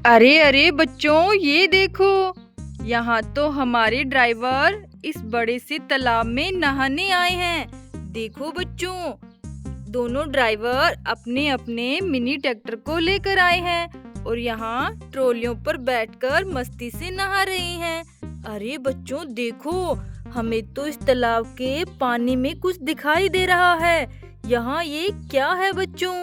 अरे अरे बच्चों, ये देखो। यहाँ तो हमारे ड्राइवर इस बड़े से तालाब में नहाने आए हैं। देखो बच्चों, दोनों ड्राइवर अपने अपने मिनी ट्रैक्टर को लेकर आए हैं और यहाँ ट्रॉलियों पर बैठकर मस्ती से नहा रहे हैं। अरे बच्चों देखो, हमें तो इस तालाब के पानी में कुछ दिखाई दे रहा है। यहाँ ये क्या है बच्चों?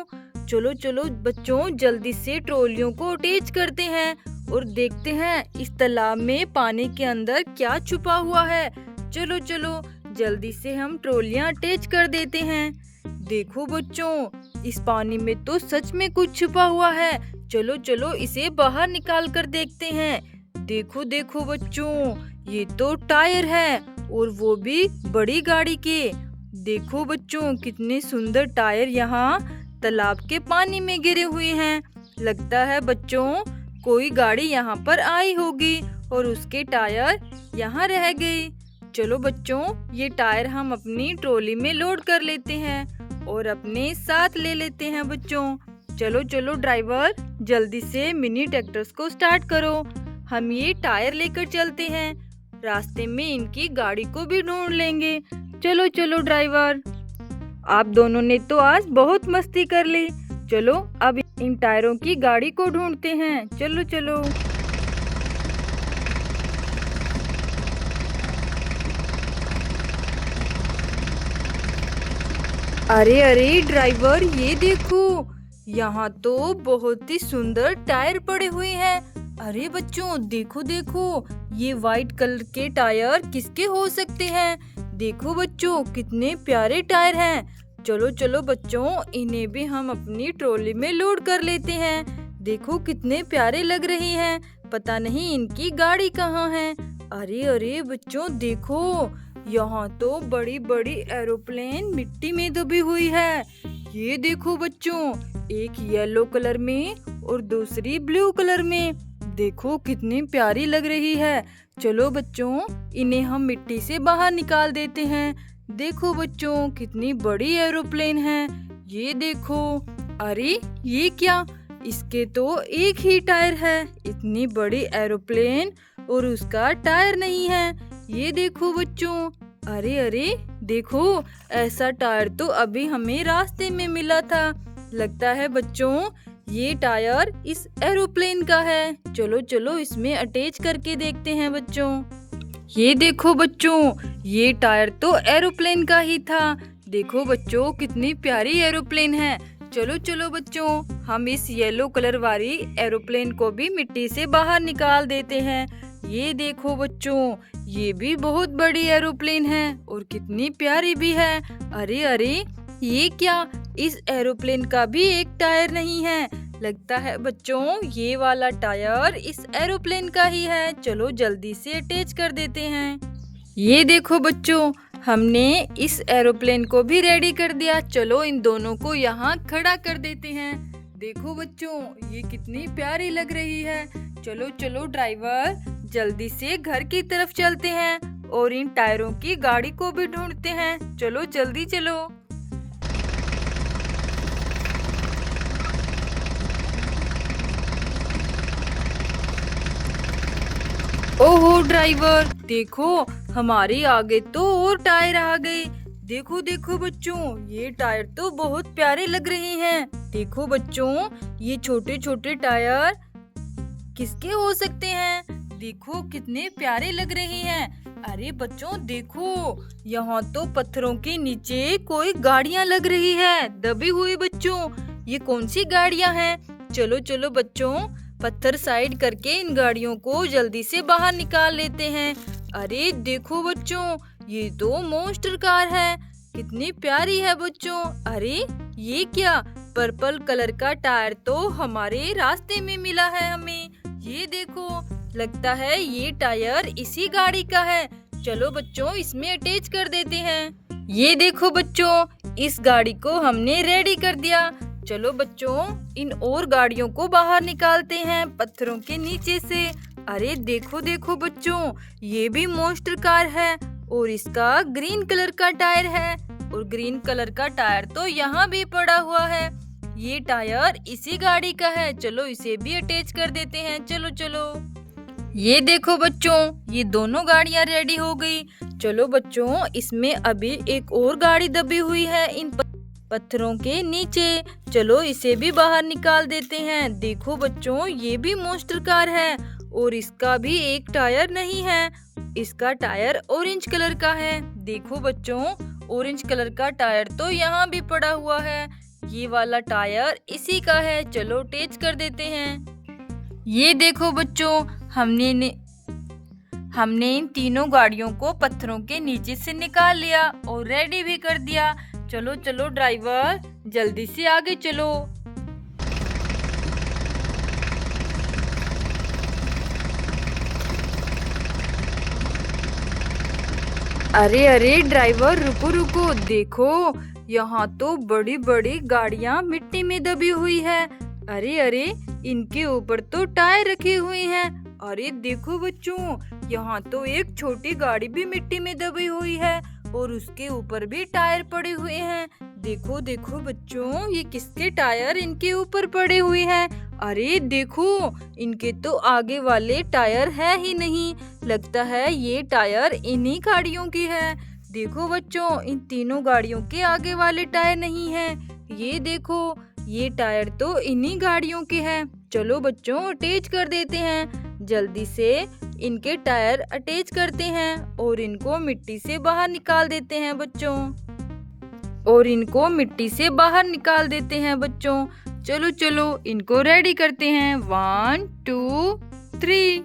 चलो चलो बच्चों, जल्दी से ट्रॉलियों को अटैच करते हैं और देखते हैं इस तालाब में पानी के अंदर क्या छुपा हुआ है। चलो चलो जल्दी से हम ट्रॉलियां अटैच कर देते हैं। देखो बच्चों, इस पानी में तो सच में कुछ छुपा हुआ है। चलो चलो इसे बाहर निकाल कर देखते हैं। देखो देखो बच्चों, ये तो टायर है और वो भी बड़ी गाड़ी के। देखो बच्चों, कितने सुंदर टायर यहाँ तालाब के पानी में गिरे हुए हैं। लगता है बच्चों कोई गाड़ी यहाँ पर आई होगी और उसके टायर यहाँ रह गए। चलो बच्चों, ये टायर हम अपनी ट्रॉली में लोड कर लेते हैं और अपने साथ ले लेते हैं बच्चों। चलो चलो ड्राइवर, जल्दी से मिनी ट्रैक्टर्स को स्टार्ट करो। हम ये टायर लेकर चलते हैं, रास्ते में इनकी गाड़ी को भी ढूंढ लेंगे। चलो चलो ड्राइवर, आप दोनों ने तो आज बहुत मस्ती कर ली। चलो अब इन टायरों की गाड़ी को ढूंढते हैं। चलो चलो। अरे अरे ड्राइवर, ये देखो, यहाँ तो बहुत ही सुंदर टायर पड़े हुए हैं। अरे बच्चों देखो देखो, ये व्हाइट कलर के टायर किसके हो सकते हैं? देखो बच्चों, कितने प्यारे टायर हैं। चलो चलो बच्चों, इन्हें भी हम अपनी ट्रॉली में लोड कर लेते हैं। देखो कितने प्यारे लग रहे हैं। पता नहीं इनकी गाड़ी कहाँ है। अरे अरे बच्चों देखो, यहाँ तो बड़ी बड़ी एरोप्लेन मिट्टी में दबी हुई है। ये देखो बच्चों, एक येलो कलर में और दूसरी ब्लू कलर में। देखो कितनी प्यारी लग रही है। चलो बच्चों, इन्हें हम मिट्टी से बाहर निकाल देते हैं। देखो बच्चों, कितनी बड़ी एरोप्लेन है। ये देखो। अरे ये क्या, इसके तो एक ही टायर है। इतनी बड़ी एरोप्लेन और उसका टायर नहीं है। ये देखो बच्चों। अरे अरे देखो, ऐसा टायर तो अभी हमें रास्ते में मिला था। लगता है बच्चों ये टायर इस एरोप्लेन का है। चलो चलो इसमें अटैच करके देखते हैं बच्चों। ये देखो बच्चों, ये टायर तो एरोप्लेन का ही था। देखो बच्चों, कितनी प्यारी एरोप्लेन है। चलो चलो बच्चों, हम इस येलो कलर वाली एरोप्लेन को भी मिट्टी से बाहर निकाल देते हैं। ये देखो बच्चों, ये भी बहुत बड़ी एरोप्लेन है और कितनी प्यारी भी है। अरे अरे ये क्या, इस एरोप्लेन का भी एक टायर नहीं है। लगता है बच्चों ये वाला टायर इस एरोप्लेन का ही है। चलो जल्दी से अटैच कर देते हैं। ये देखो बच्चों, हमने इस एरोप्लेन को भी रेडी कर दिया। चलो इन दोनों को यहाँ खड़ा कर देते हैं। देखो बच्चों, ये कितनी प्यारी लग रही है। चलो चलो ड्राइवर, जल्दी से घर की तरफ चलते हैं और इन टायरों की गाड़ी को भी ढूंढते हैं। चलो जल्दी चलो। ओहो ड्राइवर, देखो हमारे आगे तो और टायर आ गए। देखो देखो बच्चों, ये टायर तो बहुत प्यारे लग रहे हैं। देखो बच्चों, ये छोटे छोटे टायर किसके हो सकते हैं? देखो कितने प्यारे लग रहे हैं। अरे बच्चों देखो, यहाँ तो पत्थरों के नीचे कोई गाड़ियाँ लग रही है, दबी हुई। बच्चों ये कौन सी गाड़ियाँ हैं? चलो चलो बच्चों, पत्थर साइड करके इन गाड़ियों को जल्दी से बाहर निकाल लेते हैं। अरे देखो बच्चों, ये तो मॉन्स्टर कार है। कितनी प्यारी है बच्चों। अरे ये क्या, पर्पल कलर का टायर तो हमारे रास्ते में मिला है हमें। ये देखो, लगता है ये टायर इसी गाड़ी का है। चलो बच्चों, इसमें अटैच कर देते हैं। ये देखो बच्चों, इस गाड़ी को हमने रेडी कर दिया। चलो बच्चों, इन और गाड़ियों को बाहर निकालते हैं पत्थरों के नीचे से। अरे देखो देखो बच्चों, ये भी मॉन्स्टर कार है और इसका ग्रीन कलर का टायर है और ग्रीन कलर का टायर तो यहाँ भी पड़ा हुआ है। ये टायर इसी गाड़ी का है, चलो इसे भी अटैच कर देते हैं। चलो चलो। ये देखो बच्चों, ये दोनों गाड़ियां रेडी हो गई। चलो बच्चों, इसमें अभी एक और गाड़ी दबी हुई है इन पत्थरों के नीचे। चलो इसे भी बाहर निकाल देते हैं। देखो बच्चों, ये भी मॉन्स्टर कार है और इसका भी एक टायर नहीं है। इसका टायर ऑरेंज कलर का है। देखो बच्चों, ऑरेंज कलर का टायर तो यहाँ भी पड़ा हुआ है। ये वाला टायर इसी का है, चलो अटैच कर देते हैं। ये देखो बच्चों, हमने इन तीनों गाड़ियों को पत्थरों के नीचे से निकाल लिया और रेडी भी कर दिया। चलो चलो ड्राइवर, जल्दी से आगे चलो। अरे अरे ड्राइवर, रुको रुको, देखो यहाँ तो बड़ी बड़ी गाड़ियाँ मिट्टी में दबी हुई है। अरे अरे, इनके ऊपर तो टायर रखे हुए हैं। अरे देखो बच्चों, यहाँ तो एक छोटी गाड़ी भी मिट्टी में दबी हुई है और उसके ऊपर भी टायर पड़े हुए हैं। देखो देखो बच्चों, ये किसके टायर इनके ऊपर पड़े हुए हैं। अरे देखो, इनके तो आगे वाले टायर है ही नहीं। लगता है ये टायर इन्हीं गाड़ियों की है। देखो बच्चों, इन तीनों गाड़ियों के आगे वाले टायर नहीं है। ये देखो, ये टायर तो इन्हीं गाड़ियों के हैं। चलो बच्चों, अटैच कर देते हैं। जल्दी से इनके टायर अटैच करते हैं और इनको मिट्टी से बाहर निकाल देते हैं बच्चों। चलो चलो, इनको रेडी करते हैं। 1 2 3।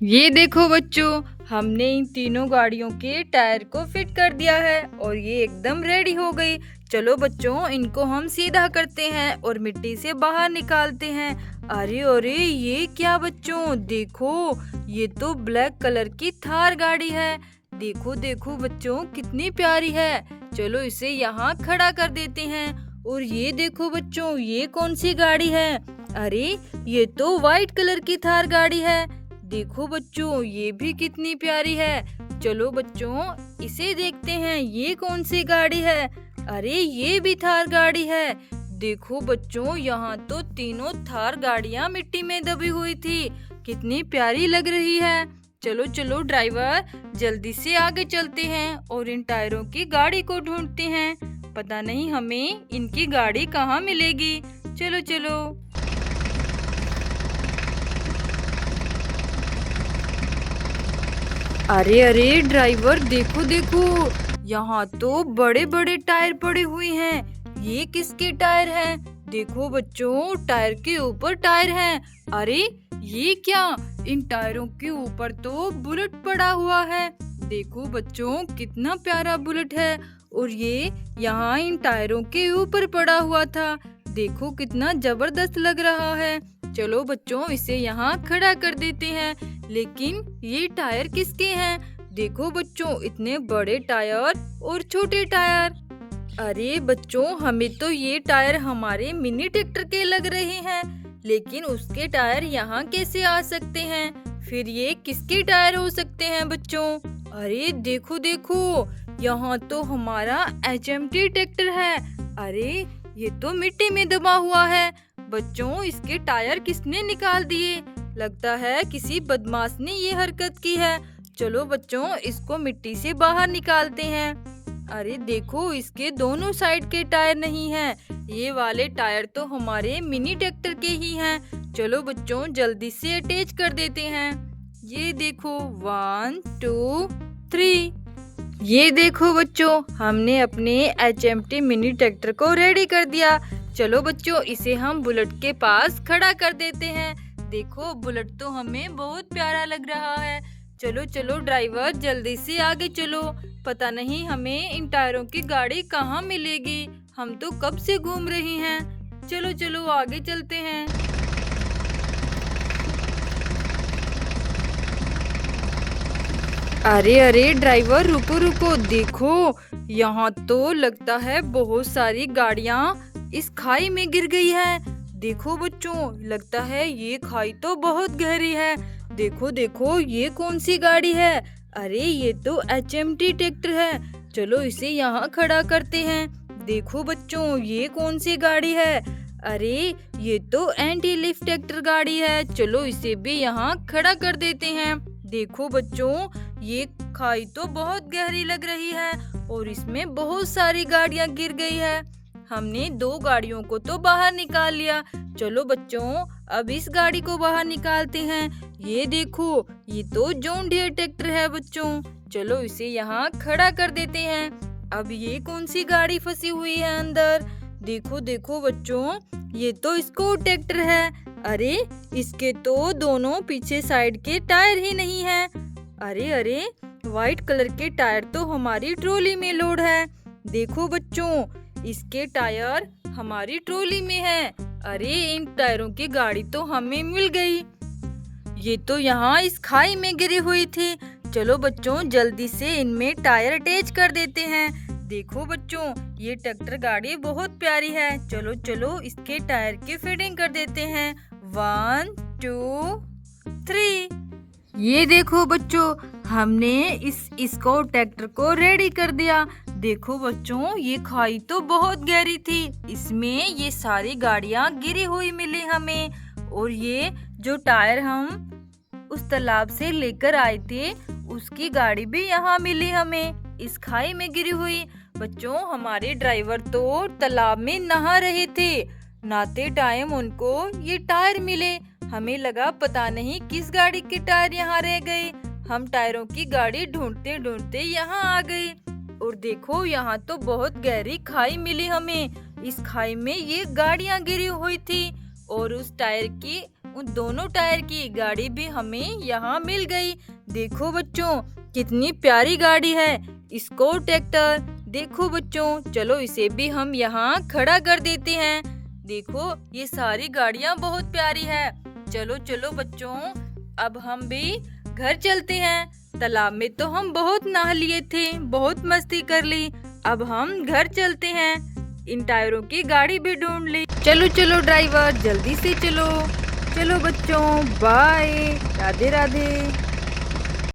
ये देखो बच्चों, हमने इन तीनों गाड़ियों के टायर को फिट कर दिया है और ये एकदम रेडी हो गई। चलो बच्चों, इनको हम सीधा करते हैं और मिट्टी से बाहर निकालते हैं। अरे अरे, ये क्या बच्चों, देखो ये तो ब्लैक कलर की थार गाड़ी है। देखो देखो बच्चों, कितनी प्यारी है। चलो इसे यहाँ खड़ा कर देते हैं। और ये देखो बच्चों, ये कौन सी गाड़ी है। अरे ये तो व्हाइट कलर की थार गाड़ी है। देखो बच्चों, ये भी कितनी प्यारी है। चलो बच्चों, इसे देखते हैं, ये कौन सी गाड़ी है। अरे ये भी थार गाड़ी है। देखो बच्चों, यहाँ तो तीनों थार गाड़ियाँ मिट्टी में दबी हुई थी। कितनी प्यारी लग रही है। चलो चलो ड्राइवर, जल्दी से आगे चलते हैं और इन टायरों की गाड़ी को ढूंढते हैं। पता नहीं हमें इनकी गाड़ी कहाँ मिलेगी। चलो चलो। अरे अरे ड्राइवर, देखो देखो, यहाँ तो बड़े बड़े टायर पड़े हुए हैं। ये किसके टायर हैं? देखो बच्चों, टायर के ऊपर टायर हैं। अरे ये क्या, इन टायरों के ऊपर तो बुलेट पड़ा हुआ है। देखो बच्चों, कितना प्यारा बुलेट है और ये यहाँ इन टायरों के ऊपर पड़ा हुआ था। देखो कितना जबरदस्त लग रहा है। चलो बच्चों, इसे यहाँ खड़ा कर देते हैं। लेकिन ये टायर किसके हैं? देखो बच्चों, इतने बड़े टायर और छोटे टायर। अरे बच्चों, हमें तो ये टायर हमारे मिनी ट्रैक्टर के लग रहे हैं, लेकिन उसके टायर यहाँ कैसे आ सकते हैं? फिर ये किसके टायर हो सकते हैं बच्चों? अरे देखो देखो, यहाँ तो हमारा HMT ट्रैक्टर है। अरे ये तो मिट्टी में दबा हुआ है। बच्चों, इसके टायर किसने निकाल दिए? लगता है किसी बदमाश ने ये हरकत की है। चलो बच्चों, इसको मिट्टी से बाहर निकालते हैं। अरे देखो, इसके दोनों साइड के टायर नहीं हैं। ये वाले टायर तो हमारे मिनी ट्रैक्टर के ही हैं। चलो बच्चों, जल्दी से अटैच कर देते हैं। ये देखो, 1 2 3। ये देखो बच्चों, हमने अपने HMT मिनी ट्रैक्टर को रेडी कर दिया। चलो बच्चों, इसे हम बुलेट के पास खड़ा कर देते हैं। देखो, बुलेट तो हमें बहुत प्यारा लग रहा है। चलो चलो ड्राइवर, जल्दी से आगे चलो। पता नहीं हमें इन टायरों की गाड़ी कहाँ मिलेगी। हम तो कब से घूम रहे हैं। चलो चलो आगे चलते हैं। अरे अरे ड्राइवर, रुको रुको, देखो यहाँ तो लगता है बहुत सारी गाड़ियाँ इस खाई में गिर गई है। देखो बच्चों, लगता है ये खाई तो बहुत गहरी है। देखो देखो, ये कौन सी गाड़ी है? अरे ये तो HMT ट्रैक्टर है। चलो इसे यहाँ खड़ा करते हैं। देखो बच्चों, ये कौन सी गाड़ी है? अरे ये तो एंटी लिफ्ट ट्रैक्टर गाड़ी है, चलो इसे भी यहाँ खड़ा कर देते हैं। देखो बच्चों, ये खाई तो बहुत गहरी लग रही है और इसमें बहुत सारी गाड़ियाँ गिर गई है। हमने 2 गाड़ियों को तो बाहर निकाल लिया। चलो बच्चों, अब इस गाड़ी को बाहर निकालते हैं। ये देखो, ये तो जॉन डियर ट्रैक्टर है बच्चों। चलो इसे यहाँ खड़ा कर देते हैं। अब ये कौन सी गाड़ी फंसी हुई है अंदर? देखो देखो बच्चों, ये तो स्कूटर ट्रैक्टर है। अरे इसके तो दोनों पीछे साइड के टायर ही नहीं है। अरे अरे, व्हाइट कलर के टायर तो हमारी ट्रॉली में लोड है। देखो बच्चों, इसके टायर हमारी ट्रॉली में है। अरे इन टायरों की गाड़ी तो हमें मिल गई। ये तो यहाँ इस खाई में गिरी हुई थी। चलो बच्चों, जल्दी से इनमें टायर अटैच कर देते हैं। देखो बच्चों, ये ट्रैक्टर गाड़ी बहुत प्यारी है। चलो चलो इसके टायर की फिटिंग कर देते हैं। 1 2 3। ये देखो बच्चों, हमने इसको ट्रैक्टर को रेडी कर दिया। देखो बच्चों, ये खाई तो बहुत गहरी थी, इसमें ये सारी गाड़ियाँ गिरी हुई मिली हमें। और ये जो टायर हम उस तालाब से लेकर आए थे, उसकी गाड़ी भी यहाँ मिली हमें, इस खाई में गिरी हुई। बच्चों, हमारे ड्राइवर तो तालाब में नहा रहे थे, नहाते टाइम उनको ये टायर मिले। हमें लगा पता नहीं किस गाड़ी के टायर यहाँ रह गए। हम टायरों की गाड़ी ढूंढते ढूंढते यहाँ आ गए। और देखो, यहाँ तो बहुत गहरी खाई मिली हमें। इस खाई में ये गाड़ियाँ गिरी हुई थी और उन दोनों टायर की गाड़ी भी हमें यहाँ मिल गई। देखो बच्चों, कितनी प्यारी गाड़ी है स्कूटर ट्रैक्टर। देखो बच्चों, चलो इसे भी हम यहाँ खड़ा कर देते हैं। देखो, ये सारी गाड़ियाँ बहुत प्यारी है। चलो चलो बच्चों, अब हम भी घर चलते हैं। तालाब में तो हम बहुत नहा लिए थे, बहुत मस्ती कर ली। अब हम घर चलते हैं। इन टायरों की गाड़ी भी ढूंढ ली। चलो चलो ड्राइवर, जल्दी से चलो। चलो बच्चों, बाय, राधे राधे।